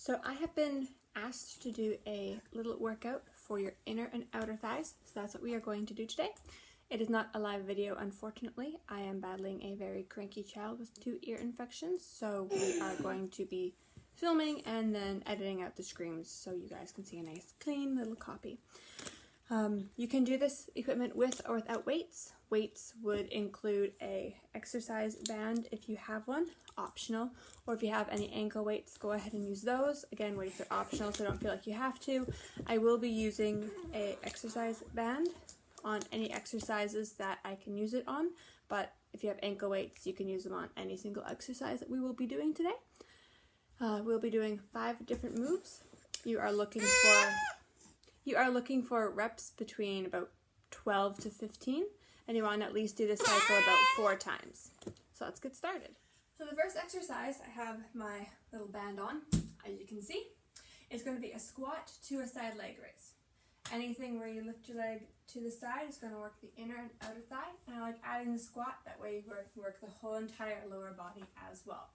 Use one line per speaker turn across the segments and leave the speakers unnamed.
So I have been asked to do a little workout for your inner and outer thighs, so that's what we are going to do today. It is not a live video, unfortunately. I am battling a very cranky child with 2 ear infections, so we are going to be filming and then editing out the screams so you guys can see a nice clean little copy. You can do this equipment with or without weights. Weights would include a exercise band if you have one, optional, or if you have any ankle weights, go ahead and use those. Again, weights are optional, so don't feel like you have to. I will be using a exercise band on any exercises that I can use it on, but if you have ankle weights, you can use them on any single exercise that we will be doing today. We'll be doing 5 different moves. You are looking for reps between about 12 to 15, and you want to at least do this cycle about 4 times. So let's get started. So the first exercise, I have my little band on, as you can see. It's going to be a squat to a side leg raise. Anything where you lift your leg to the side is going to work the inner and outer thigh, and I like adding the squat, that way you work the whole entire lower body as well.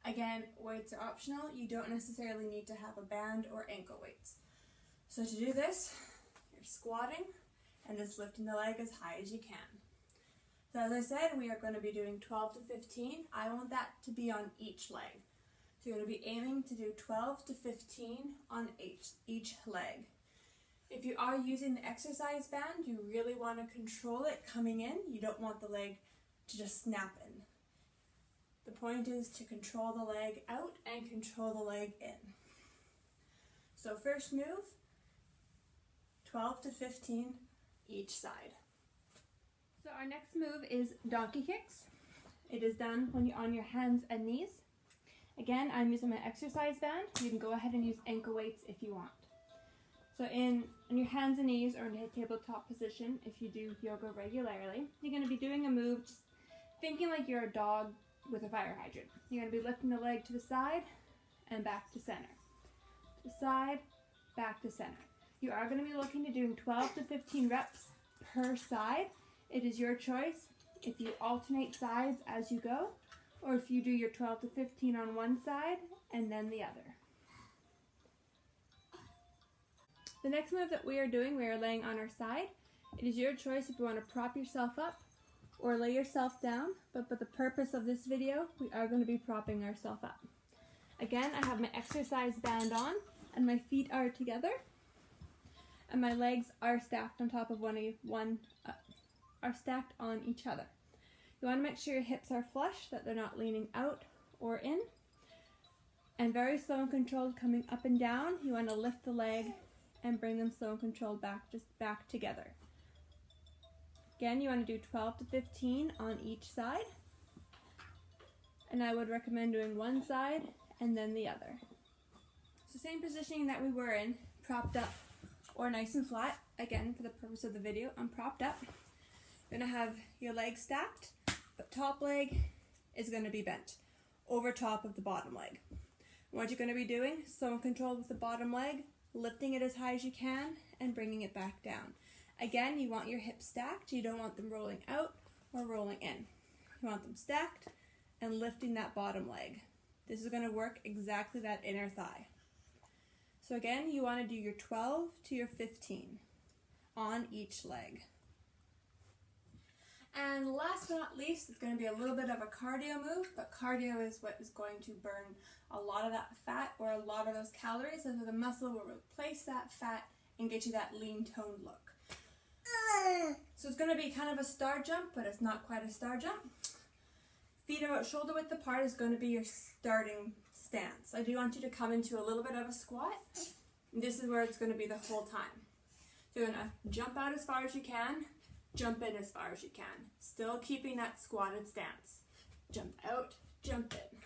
Again, weights are optional. You don't necessarily need to have a band or ankle weights. So to do this, you're squatting and just lifting the leg as high as you can. So as I said, we are going to be doing 12 to 15. I want that to be on each leg. So you're going to be aiming to do 12 to 15 on each leg. If you are using the exercise band, you really want to control it coming in. You don't want the leg to just snap in. The point is to control the leg out and control the leg in. So first move, 12 to 15 each side. So our next move is donkey kicks. It is done when you're on your hands and knees. Again, I'm using my exercise band. You can go ahead and use ankle weights if you want. So on your hands and knees or in a tabletop position, if you do yoga regularly, you're going to be doing a move just thinking like you're a dog with a fire hydrant. You're going to be lifting the leg to the side and back to center. To the side, back to center. You are going to be looking at doing 12 to 15 reps per side. It is your choice if you alternate sides as you go, or if you do your 12 to 15 on one side and then the other. The next move that we are doing, we are laying on our side. It is your choice if you want to prop yourself up or lay yourself down, but for the purpose of this video, we are going to be propping ourselves up. Again, I have my exercise band on and my feet are together and my legs are stacked on top of are stacked on each other. You want to make sure your hips are flush, that they're not leaning out or in. And very slow and controlled coming up and down, you want to lift the leg and bring them slow and controlled back together. Again, you want to do 12 to 15 on each side. And I would recommend doing one side and then the other. So same positioning that we were in, propped up or nice and flat. Again, for the purpose of the video, I'm propped up. You're going to have your legs stacked, but top leg is going to be bent over top of the bottom leg. What you're going to be doing, slow and controlled with the bottom leg, lifting it as high as you can and bringing it back down. Again, you want your hips stacked. You don't want them rolling out or rolling in. You want them stacked and lifting that bottom leg. This is going to work exactly that inner thigh. So again, you want to do your 12 to your 15 on each leg. And last but not least, it's going to be a little bit of a cardio move, but cardio is what is going to burn a lot of that fat or a lot of those calories, and so the muscle will replace that fat and get you that lean toned look. So it's going to be kind of a star jump, but it's not quite a star jump. Feet about shoulder width apart is going to be your starting stance. I do want you to come into a little bit of a squat. This is where it's going to be the whole time. So you're going to jump out as far as you can, jump in as far as you can, still keeping that squatted stance. Jump out, jump in.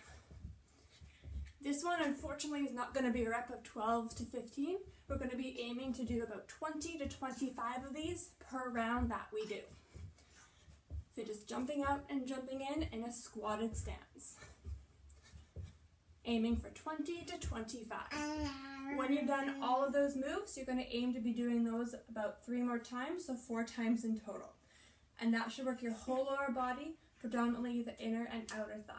This one, unfortunately, is not going to be a rep of 12 to 15. We're going to be aiming to do about 20 to 25 of these per round that we do. So just jumping out and jumping in a squatted stance. Aiming for 20 to 25. When you've done all of those moves, you're going to aim to be doing those about 3 more times, so 4 times in total. And that should work your whole lower body, predominantly the inner and outer thigh.